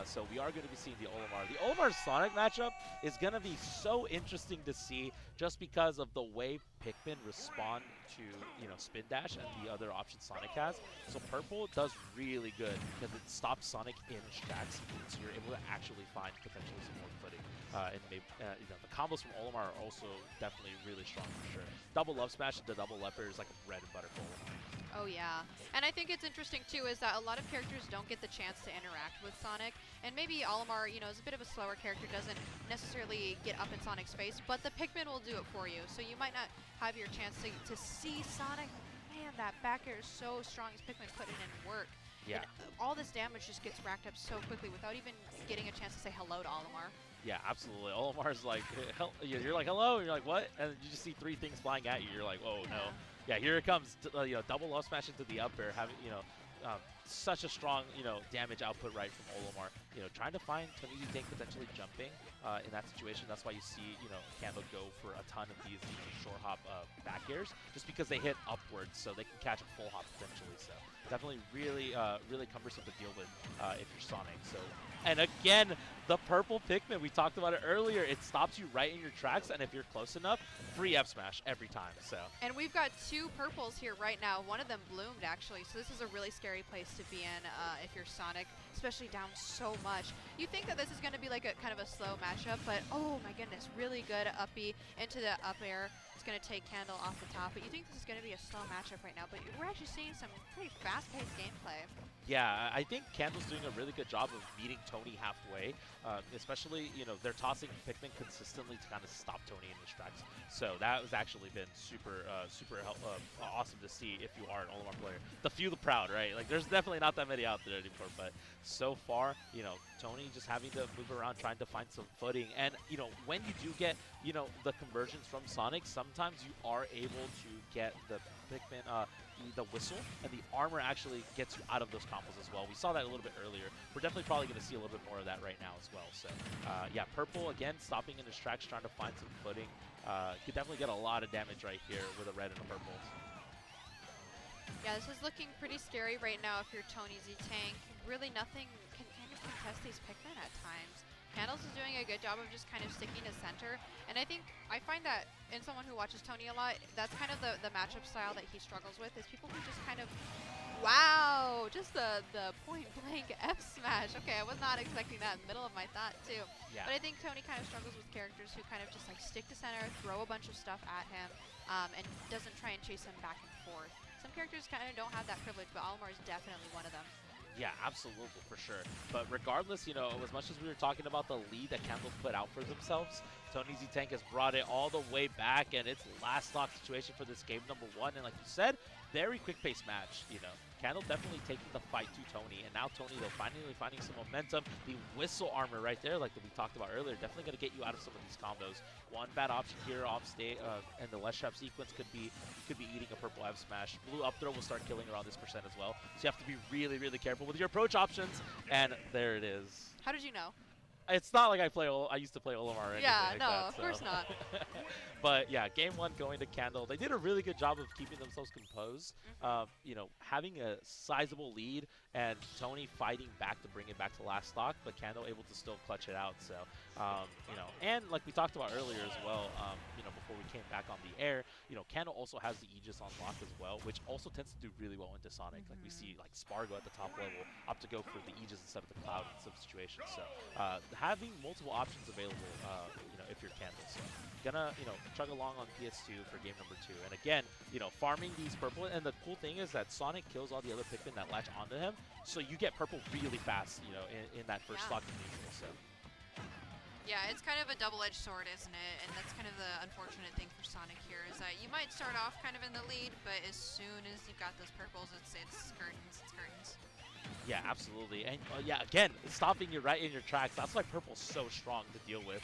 So we are going to be seeing the Olimar. The Olimar-Sonic matchup is going to be so interesting to see just because of the way Pikmin respond to, Spin Dash and the other options Sonic has. So Purple does really good because it stops Sonic in his tracks, so you're able to actually find potentially some more footing. And maybe, the combos from Olimar are also definitely really strong for sure. Double Love Smash and the Double Leopard is like a bread and butter for Olimar. Oh yeah, and I think it's interesting too is that a lot of characters don't get the chance to interact with Sonic, and maybe Olimar, is a bit of a slower character, doesn't necessarily get up in Sonic's face, but the Pikmin will do it for you, so you might not have your chance to see Sonic. Man, that back air is so strong as Pikmin putting in work. Yeah. And all this damage just gets racked up so quickly without even getting a chance to say hello to Olimar. Yeah, absolutely. Olimar's like, you're like, hello, and you're like, what? And you just see 3 things flying at you. You're like, oh, no. Yeah, here it comes. Double Love Smash into the up air, having, such a strong, damage output right from Olimar. Trying to find TonyZTank potentially jumping in that situation. That's why you see, Candle go for a ton of these short hop back airs, just because they hit upwards, so they can catch a full hop potentially. So definitely really, really cumbersome to deal with if you're Sonic. So, and again, the purple Pikmin, we talked about it earlier. It stops you right in your tracks, and if you're close enough, free F smash every time. So. And we've got 2 purples here right now. One of them bloomed actually, so this is a really scary place to be in if you're Sonic, especially down so much. You think that this is going to be like a kind of a slow matchup, but oh my goodness, really good uppy into the up air. It's going to take Candle off the top, but you think this is going to be a slow matchup right now, but we're actually seeing some pretty fast-paced gameplay. Yeah, I think Candle's doing a really good job of meeting Tony halfway, especially, they're tossing Pikmin consistently to kind of stop Tony in his tracks. So that has actually been super awesome to see if you are an Olimar player. The few, the proud, right? Like, there's definitely not that many out there anymore, but so far, Tony just having to move around, trying to find some footing. And, when you do get, the conversions from Sonic, sometimes you are able to get the Pikmin, the whistle, and the armor actually gets you out of those combos as well. We saw that a little bit earlier. We're definitely probably going to see a little bit more of that right now as well. So, yeah, Purple, again, stopping in his tracks, trying to find some footing. Could definitely get a lot of damage right here with a red and a purple. Yeah, this is looking pretty scary right now if you're TonyZTank. Really nothing can kind of contest these Pikmin at times. Candles is doing a good job of just kind of sticking to center, and I find that in someone who watches Tony a lot, that's kind of the matchup style that he struggles with, is people who just kind of, wow, just the point blank F smash. Okay, I was not expecting that in the middle of my thought too. Yeah. But I think Tony kind of struggles with characters who kind of just like stick to center, throw a bunch of stuff at him, and doesn't try and chase him back and forth. Some characters kind of don't have that privilege, but Olimar is definitely one of them. Yeah, absolutely, for sure. But regardless, as much as we were talking about the lead that Candle put out for themselves, TonyZTank has brought it all the way back, and it's last stock situation for this game number 1. And like you said, very quick-paced match, Candle definitely taking the fight to Tony, and now Tony, though, finally finding some momentum. The whistle armor right there, like we talked about earlier, definitely going to get you out of some of these combos. One bad option here off stage, and the less trap sequence could be eating a purple F smash. Blue up throw will start killing around this percent as well, so you have to be really, really careful with your approach options, and there it is. How did you know? It's not like I used to play Olimar or anything like no, that, of course not. But yeah, game 1 going to Candle. They did a really good job of keeping themselves composed. Having a sizable lead and Tony fighting back to bring it back to last stock, but Candle able to still clutch it out. So, and like we talked about earlier as well, before we came back on the air, Candle also has the Aegis on lock as well, which also tends to do really well into Sonic. Like we see like Spargo at the top level opt to go for the Aegis instead of the Cloud in some situations. So, having multiple options available, if you're Candle. So, gonna, chug along on PS2 for game number 2. And again, farming these purple, and the cool thing is that Sonic kills all the other Pikmin that latch onto him, so you get purple really fast, in that first stock initial. So. Yeah, it's kind of a double-edged sword, isn't it? And that's kind of the unfortunate thing for Sonic here, is that you might start off kind of in the lead, but as soon as you've got those purples, it's curtains. Yeah, absolutely. And yeah, again, stopping you right in your tracks. That's why purple's so strong to deal with,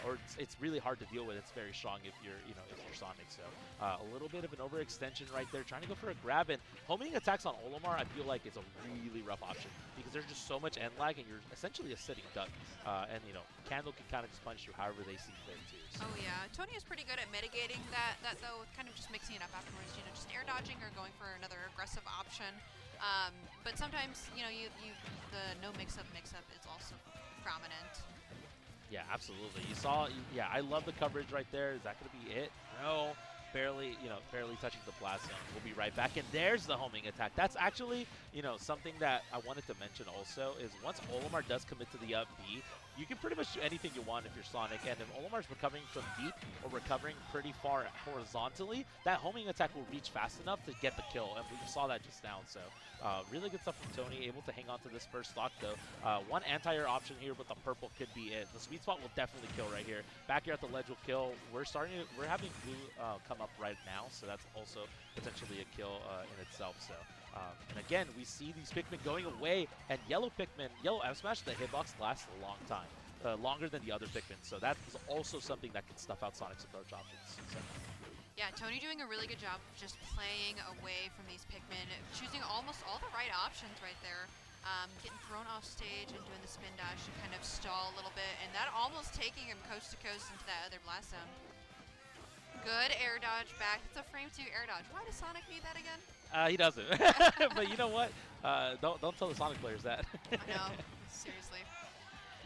or it's really hard to deal with. It's very strong if you're, if you're Sonic. So a little bit of an overextension right there, trying to go for a grab. And homing attacks on Olimar, I feel like, is a really rough option because there's just so much end lag, and you're essentially a sitting duck. And Candle can kind of just punch you however they see fit too. So. Oh yeah, Tony is pretty good at mitigating that though, kind of just mixing it up afterwards. Just air dodging or going for another aggressive option. But sometimes, the no mix-up is also prominent. Yeah, absolutely. You saw, yeah, I love the coverage right there. Is that going to be it? No. Barely, barely touching the blast zone. We'll be right back. And there's the homing attack. That's actually, something that I wanted to mention also is once Olimar does commit to the up B, you can pretty much do anything you want if you're Sonic. And if Olimar's recovering from deep or recovering pretty far horizontally, that homing attack will reach fast enough to get the kill. And we saw that just now. So really good stuff from Tony, able to hang on to this first stock though. One anti-air option here with the purple could be it. The sweet spot will definitely kill right here. Back here at the ledge will kill. We're having blue come up right now, so that's also potentially a kill in itself. So and again, we see these Pikmin going away, and yellow F smash, the hitbox lasts a long time, longer than the other Pikmin. So that is also something that can stuff out Sonic's approach options. So. Yeah, Tony doing a really good job of just playing away from these Pikmin, choosing almost all the right options right there. Getting thrown off stage and doing the spin dash to kind of stall a little bit, and that almost taking him coast to coast into that other blast zone. Good air dodge back. It's a frame 2 air dodge. Why does Sonic need that again? He doesn't. But you know what? Don't tell the Sonic players that. I know. Seriously.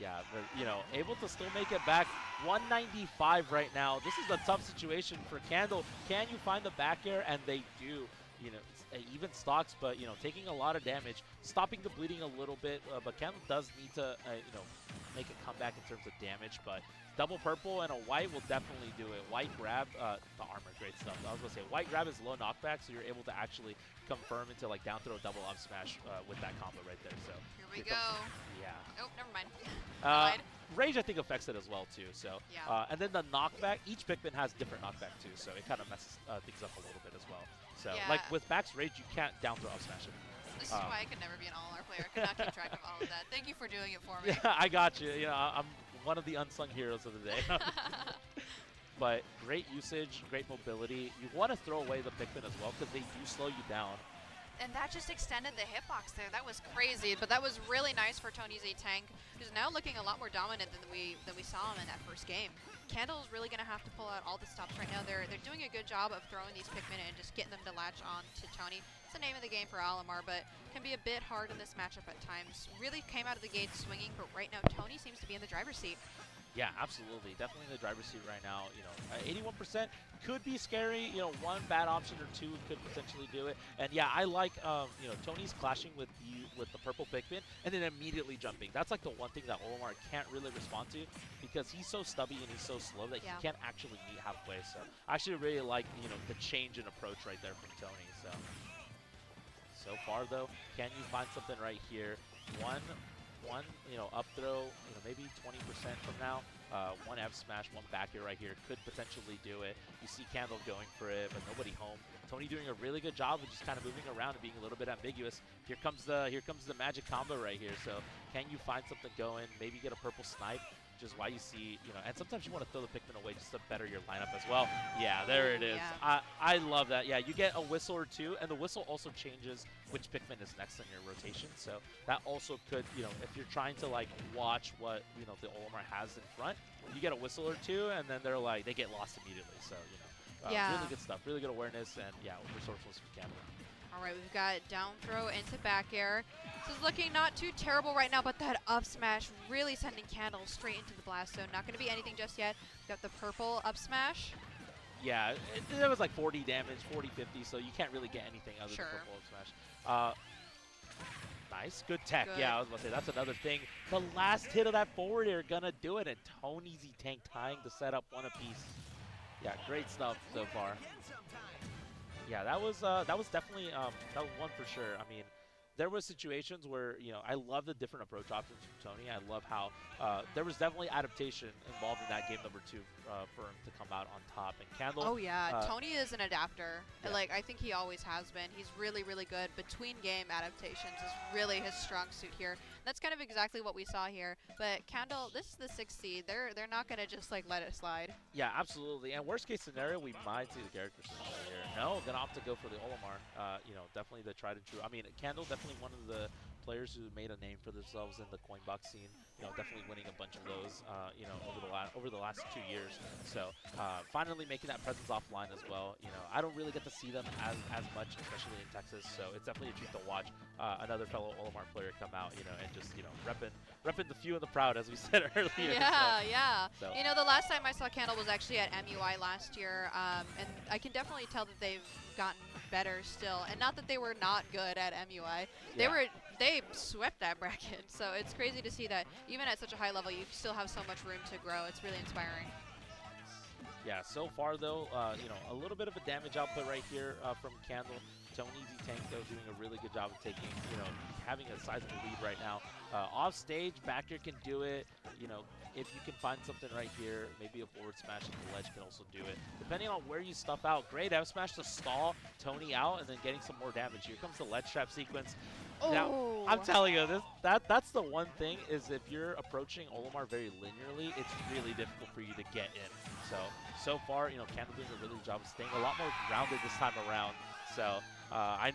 Yeah, but, able to still make it back. 195 right now. This is a tough situation for Candle. Can you find the back air? And they do. Even stocks, but, taking a lot of damage, stopping the bleeding a little bit. But Candle does need to, make a comeback in terms of damage. But double purple and a white will definitely do it. White grab, the armor, great stuff. I was going to say, white grab is low knockback, so you're able to actually confirm into like down throw double up smash with that combo right there. So here we go. Yeah. Oh, never mind. Rage, I think, affects it as well, too. So, yeah. And then the knockback, each Pikmin has different knockback, too, so it kind of messes things up a little bit as well. So, yeah. like with Max Rage, you can't down throw up smash it. This is why I could never be an all-R player. I could not keep track of all of that. Thank you for doing it for me. Yeah, I got you. I'm one of the unsung heroes of the day. But great usage, great mobility. You want to throw away the Pikmin as well because they do slow you down. And that just extended the hitbox there. That was crazy, but that was really nice for TonyZTank, who's now looking a lot more dominant than we saw him in that first game. Candle's really going to have to pull out all the stops right now. They're doing a good job of throwing these Pikmin and just getting them to latch on to Tony. It's the name of the game for Olimar, but can be a bit hard in this matchup at times. Really came out of the gate swinging, but right now Tony seems to be in the driver's seat. Yeah, absolutely. Definitely in the driver's seat right now. 81% could be scary. One bad option or two could potentially do it. And yeah, I like, Tony's clashing with the purple Pikmin and then immediately jumping. That's like the one thing that Olimar can't really respond to because he's so stubby and he's so slow that he can't actually meet halfway. So I actually really like, the change in approach right there from Tony. So far though, can you find something right here? One, up throw, maybe 20% from now. One F smash, one back air right here could potentially do it. You see Candle going for it, but nobody home. Tony doing a really good job of just kind of moving around and being a little bit ambiguous. Here comes the magic combo right here. So can you find something going? Maybe get a purple snipe, which is why you see, and sometimes you want to throw the Pikmin away just to better your lineup as well. Yeah, there it is. Yeah. I love that. Yeah, you get a whistle or two, and the whistle also changes which Pikmin is next in your rotation. So that also could, if you're trying to like watch what, the Olimar has in front, you get a whistle or two, and then they get lost immediately. So, really good stuff, really good awareness, and yeah, resourcefulness from Canada. All right, we've got down throw into back air. This is looking not too terrible right now, but that up smash really sending Candle straight into the blast zone. Not going to be anything just yet. We've got the purple up smash. Yeah, it was like 40 damage, 40, 50, so you can't really get anything other than purple up smash. Nice, good tech. Good. Yeah, I was about to say, that's another thing. The last hit of that forward air gonna do it, and TonyZTank tying the setup one apiece. Yeah, great stuff so far. Yeah, that was definitely that was one for sure. I mean, there was situations where I love the different approach options from Tony. I love how there was definitely adaptation involved in that game number 2 for him to come out on top. And Candle. Oh yeah, Tony is an adapter. Yeah. Like I think he always has been. He's really good. Between game adaptations is really his strong suit here. That's kind of exactly what we saw here. But Candle, this is the 6th seed. They're not gonna just like let it slide. Yeah, absolutely. And worst case scenario, we might see the character switch here. No, gonna opt to go for the Olimar. Definitely the tried and true. I mean, Candle definitely one of the players who made a name for themselves in the coin box scene. Definitely winning a bunch of those, over the last 2 years. So finally making that presence offline as well. I don't really get to see them as much, especially in Texas. So it's definitely a treat to watch another fellow Olimar player come out, and just repping the few and the proud, as we said earlier. Yeah, yeah. So. The last time I saw Candle was actually at MUI last year, and I can definitely tell that they've gotten better still. And not that they were not good at MUI. They swept that bracket, so it's crazy to see that even at such a high level, you still have so much room to grow. It's really inspiring. Yeah, so far though, a little bit of a damage output right here from Candle. TonyZTank though doing a really good job of taking, having a sizable lead right now. Off stage, backer can do it. If you can find something right here, maybe a forward smash and the ledge can also do it. Depending on where you stuff out, great F smash to stall Tony out and then getting some more damage. Here comes the ledge trap sequence. Oh. Now, I'm telling you, that's the one thing is if you're approaching Olimar very linearly, it's really difficult for you to get in. So far, Candle doing a really good job of staying a lot more grounded this time around. So I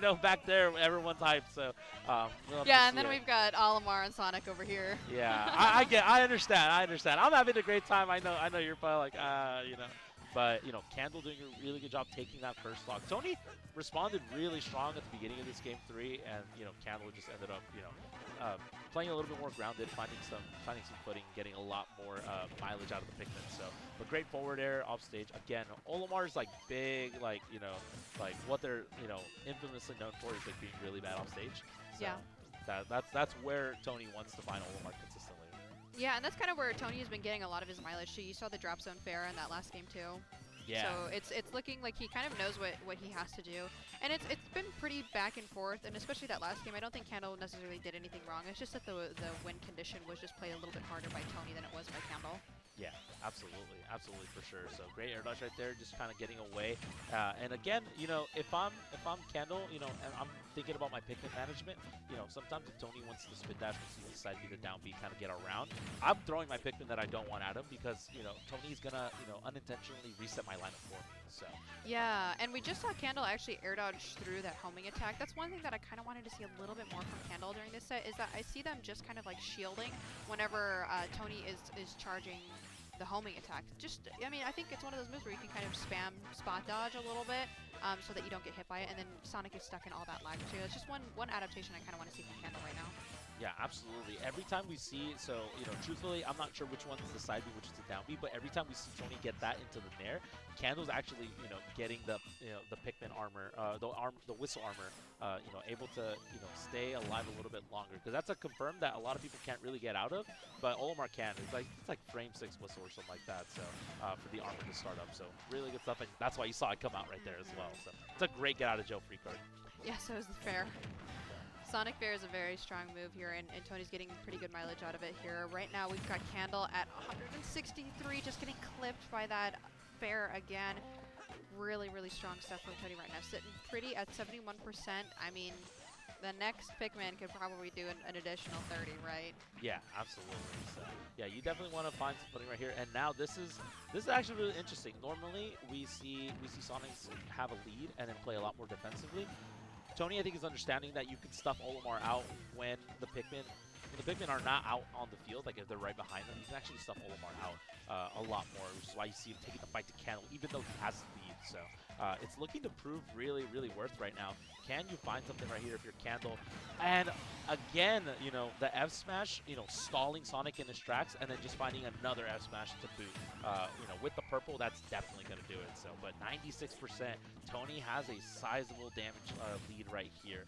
know back there everyone's hyped. So yeah, and then we've got Olimar and Sonic over here. Yeah, I understand. I'm having a great time. I know you're probably like but Candle doing a really good job taking that first stock. Tony responded really strong at the beginning of this game 3, and Candle just ended up playing a little bit more grounded, finding some footing, getting a lot more mileage out of the Pikmin. So, but great forward air off stage. Again, Olimar's like big, like what they're infamously known for is like being really bad off stage. So yeah. That's where Tony wants to find Olimar consistently. Yeah, and that's kind of where Tony has been getting a lot of his mileage. So you saw the drop zone fair in that last game too. Yeah. So it's looking like he kind of knows what he has to do. And it's been pretty back and forth, and especially that last game, I don't think Candle necessarily did anything wrong. It's just that the win condition was just played a little bit harder by Tony than it was by Candle. Yeah, absolutely, for sure. So great air dodge right there, just kind of getting away. And again, if I'm Candle, and I'm thinking about my Pikmin management, sometimes if Tony wants to spin dash, once he decides to do the down B, kind of get around, I'm throwing my Pikmin that I don't want at him because Tony's gonna unintentionally reset my lineup for me. So yeah, and we just saw Candle actually air dodge through that homing attack. That's one thing that I kind of wanted to see a little bit more from Candle during this set is that I see them just kind of like shielding whenever Tony is charging the homing attack. I think it's one of those moves where you can kind of spam spot dodge a little bit so that you don't get hit by it, and then Sonic is stuck in all that lag too. It's just one adaptation I kind of want to see from Candle right now. Yeah, absolutely. Every time we see, truthfully, I'm not sure which one's the side B, which is the down B, but every time we see Tony get that into the Nair, Candle's actually, getting the Pikmin armor, the whistle armor, able to, stay alive a little bit longer. Because that's a confirm that a lot of people can't really get out of, but Olimar can. It's like frame 6 whistle or something like that, so, for the armor to start up. So, really good stuff, and that's why you saw it come out right there as well. So, it's a great get out of jail free card. Yeah, so is the fair. Sonic Fair is a very strong move here, and Tony's getting pretty good mileage out of it here. Right now, we've got Candle at 163, just getting clipped by that Fair again. Really, really strong stuff from Tony right now. Sitting pretty at 71%. I mean, the next Pikmin could probably do an additional 30, right? Yeah, absolutely. So, yeah, you definitely want to find some footing right here. And now this is actually really interesting. Normally, we see Sonic have a lead and then play a lot more defensively. Tony, I think, is understanding that you can stuff Olimar out when the Pikmin are not out on the field. Like, if they're right behind them, you can actually stuff Olimar out a lot more, which is why you see him taking the fight to Candle, even though he has the lead. So, it's looking to prove really, really worth right now. Can you find something right here if you're Candle? And again, the F smash, stalling Sonic in his tracks, and then just finding another F smash to boot. With the purple, that's definitely going to do it. So, but 96%, Tony has a sizable damage lead right here.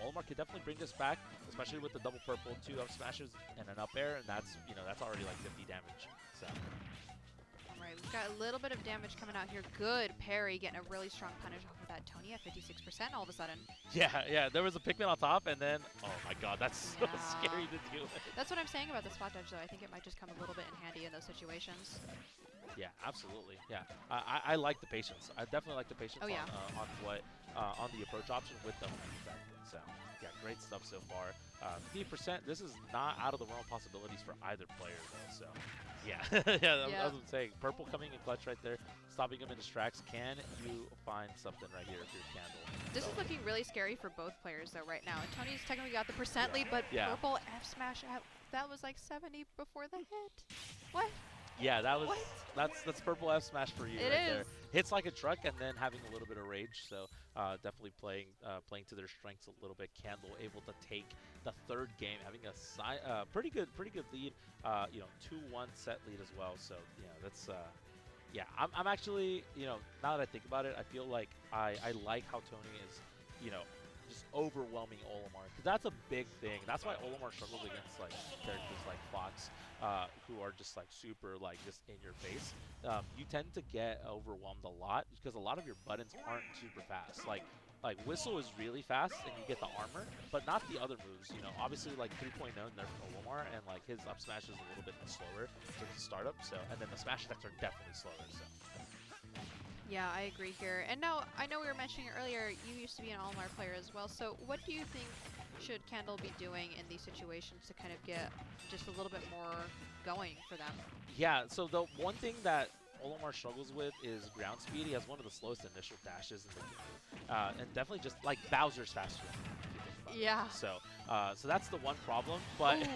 Olimar could definitely bring this back, especially with the double purple, 2 up smashes and an up air, and that's already like 50 damage. So. All right, we've got a little bit of damage coming out here. Good parry, getting a really strong punish off of that Tony at 56% all of a sudden. Yeah, there was a Pikmin on top, and then, oh my god, that's so scary to deal with. That's what I'm saying about the spot dodge, though. I think it might just come a little bit in handy in those situations. Yeah, absolutely. Yeah, I like the patience. I definitely like the patience on the approach option with the homing attack. So, yeah, great stuff so far. 50%, this is not out of the realm of possibilities for either player, though. So, yeah. Yeah, Yeah. I was saying, Purple coming in clutch right there, stopping him in distracts. Can you find something right here if you're Candle? This So, is looking really scary for both players, though, right now. And Tony's technically got the percent lead, but Yeah. Purple F smash out. That was like 70 before the hit. What? yeah, that was What? that's Purple F smash for you It right there. is. Hits like a truck and then having a little bit of rage. So definitely playing to their strengths a little bit. Candle able to take the third game, having a pretty good lead. 2-1 set lead as well. So that's yeah. I'm actually now that I think about it, I feel like I like how Tony is just overwhelming Olimar, because that's a big thing. That's why Olimar struggles against like characters like Fox, who are just like super like just in your face. You tend to get overwhelmed a lot because a lot of your buttons aren't super fast. Like Whistle is really fast and you get the armor, but not the other moves. Obviously like 3.0 nerfed Olimar, and like his up smash is a little bit slower to startup. So and then the smash attacks are definitely slower. So. Yeah, I agree here. And now, I know we were mentioning earlier, you used to be an Olimar player as well. So what do you think should Candle be doing in these situations to kind of get just a little bit more going for them? Yeah, so the one thing that Olimar struggles with is ground speed. He has one of the slowest initial dashes in the game. And definitely just like Bowser's faster than him, if you think about Yeah. it. So that's the one problem. But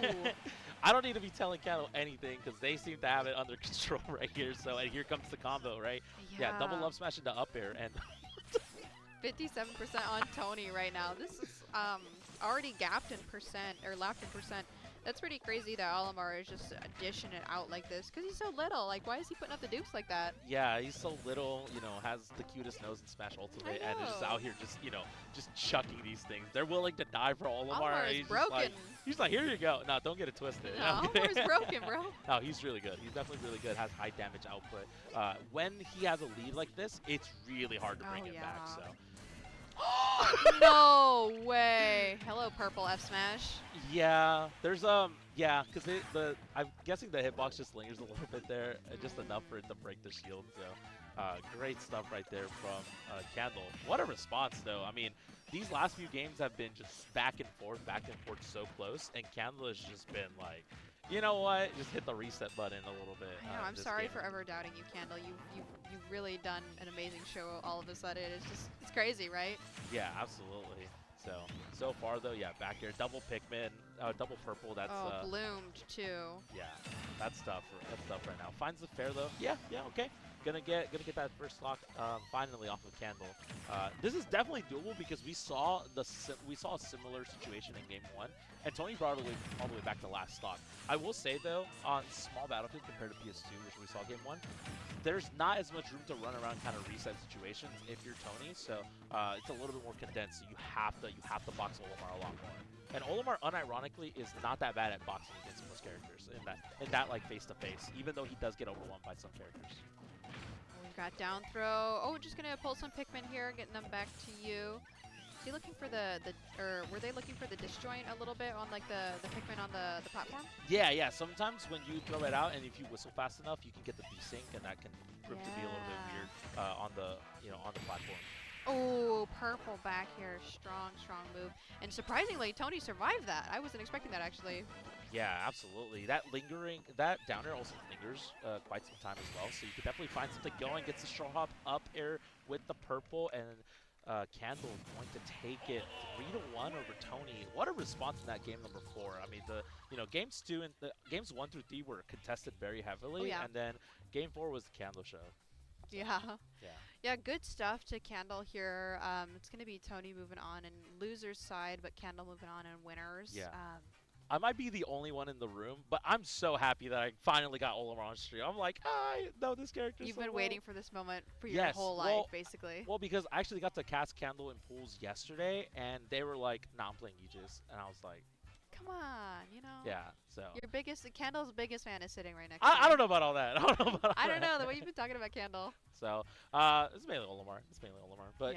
I don't need to be telling Candle anything because they seem to have it under control right here. So and here comes the combo, right? Yeah, double up smash into up air and 57% on Tony right now. This is already gapped in percent, or lapped in percent. That's pretty crazy that Olimar is just dishing it out like this because he's so little. Like, why is he putting up the dupes like that? Yeah, he's so little, has the cutest nose in Smash Ultimate, and is just out here just chucking these things. They're willing to die for Olimar. Olimar is broken. He's like, here you go. No, don't get it twisted. No, Olimar's broken, bro. No, he's really good. He's definitely really good. Has high damage output. When he has a lead like this, it's really hard to bring him back. So. No way. Hello, Purple F smash. Yeah, there's because I'm guessing the hitbox just lingers a little bit there, just enough for it to break the shield. So, great stuff right there from Candle. What a response, though. I mean, these last few games have been just back and forth so close, and Candle has just been like, you know what? Just hit the reset button a little bit. I know. I'm sorry for ever doubting you, Candle. You've really done an amazing show all of a sudden. It's crazy, right? Yeah, absolutely. So far though, yeah, back here, double Pikmin, double purple. That's bloomed too. Yeah, that's tough. That's tough right now. Finds the fair though. Yeah, okay. Gonna get that first stock finally off of Candle. This is definitely doable because we saw a similar situation in game 1, and Tony brought it all the way back to last stock. I will say though, on small battlefield compared to PS2, which we saw game 1, there's not as much room to run around kind of reset situations if you're Tony. So it's a little bit more condensed. So you have to box Olimar a lot more. And Olimar, unironically, is not that bad at boxing against most characters in that like face to face, even though he does get overwhelmed by some characters. We've got down throw. Oh, just gonna pull some Pikmin here, getting them back to you. Is he looking for or were they looking for the disjoint a little bit on like the Pikmin on the platform? Yeah. Sometimes when you throw it out and if you whistle fast enough, you can get the desync, and that can prove to be a little bit weird on the platform. Oh, Purple back here, strong move, and surprisingly, Tony survived that. I wasn't expecting that actually. Yeah, absolutely. That down air also lingers quite some time as well, so you could definitely find something going. Gets the straw hop up air with the purple, and Candle going to take it 3-1 over Tony. What a response in that game number 4. I mean, games 1 through 3 were contested very heavily, and then game 4 was the Candle show. So, yeah, good stuff to Candle here. It's going to be Tony moving on in loser's side, but Candle moving on in winners. Yeah. I might be the only one in the room, but I'm so happy that I finally got Olimar on stream. I'm like, I know this character You've so been well. waiting for this moment for your whole life, basically. Well, because I actually got to cast Candle in pools yesterday, and they were like, nah, I'm playing Aegis. And I was like, come on, Yeah, so. Candle's biggest fan is sitting right next to you. I don't know about all that. I don't know, the way you've been talking about Candle. So, it's mainly Olimar. But